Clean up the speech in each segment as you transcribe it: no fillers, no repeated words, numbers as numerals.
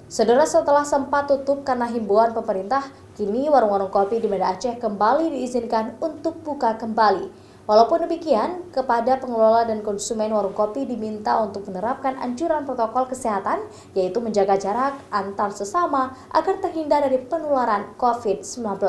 Saudara, setelah sempat tutup karena himbauan pemerintah, kini warung-warung kopi di Banda Aceh kembali diizinkan untuk buka kembali. Walaupun demikian, kepada pengelola dan konsumen warung kopi diminta untuk menerapkan anjuran protokol kesehatan, yaitu menjaga jarak antar sesama agar terhindar dari penularan COVID-19.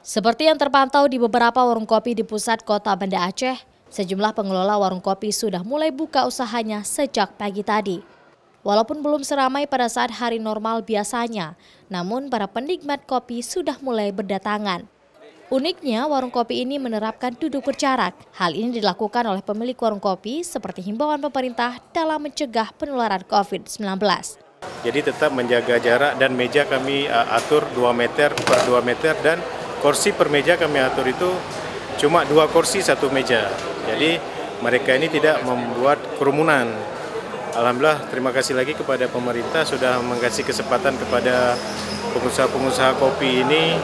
Seperti yang terpantau di beberapa warung kopi di pusat kota Banda Aceh, sejumlah pengelola warung kopi sudah mulai buka usahanya sejak pagi tadi. Walaupun belum seramai pada saat hari normal biasanya, namun para penikmat kopi sudah mulai berdatangan. Uniknya, warung kopi ini menerapkan duduk berjarak. Hal ini dilakukan oleh pemilik warung kopi seperti himbauan pemerintah dalam mencegah penularan COVID-19. Jadi tetap menjaga jarak dan meja kami atur 2 meter per 2 meter dan kursi per meja kami atur itu cuma 2 kursi 1 meja. Jadi mereka ini tidak membuat kerumunan. Alhamdulillah, terima kasih lagi kepada pemerintah sudah mengasih kesempatan kepada pengusaha-pengusaha kopi ini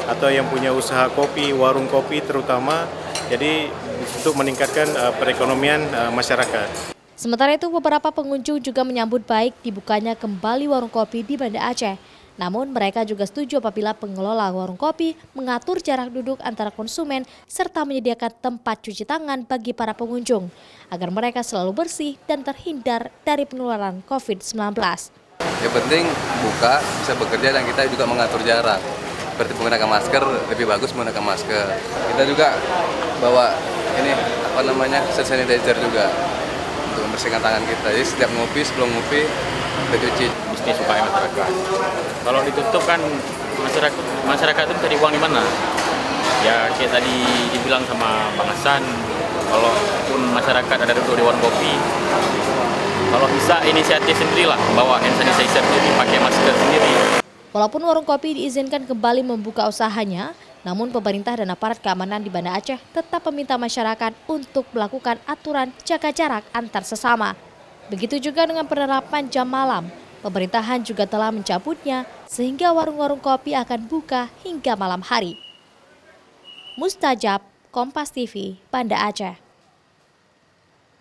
atau yang punya usaha kopi, warung kopi terutama, jadi untuk meningkatkan perekonomian masyarakat. Sementara itu, beberapa pengunjung juga menyambut baik dibukanya kembali warung kopi di Banda Aceh. Namun mereka juga setuju apabila pengelola warung kopi mengatur jarak duduk antara konsumen serta menyediakan tempat cuci tangan bagi para pengunjung agar mereka selalu bersih dan terhindar dari penularan COVID-19. Yang penting buka, bisa bekerja dan kita juga mengatur jarak. Seperti menggunakan masker, lebih bagus menggunakan masker. Kita juga bawa hand sanitizer juga untuk membersihkan tangan kita. Jadi setiap ngopi, sebelum ngopi, kita cuci. Bisnis supaya masyarakat. Kalau ditutup kan masyarakat itu cari uang di mana? Ya kayak tadi dibilang sama Bang Hasan, walaupun masyarakat ada duduk di warung kopi, kalau bisa inisiatif sendirilah bawa hand sanitizer jadi pakai masker sendiri. Walaupun warung kopi diizinkan kembali membuka usahanya, namun pemerintah dan aparat keamanan di Banda Aceh tetap meminta masyarakat untuk melakukan aturan jaga jarak antar sesama. Begitu juga dengan penerapan jam malam. Pemerintahan juga telah mencabutnya sehingga warung-warung kopi akan buka hingga malam hari. Mustajab, Kompas TV, Banda Aceh.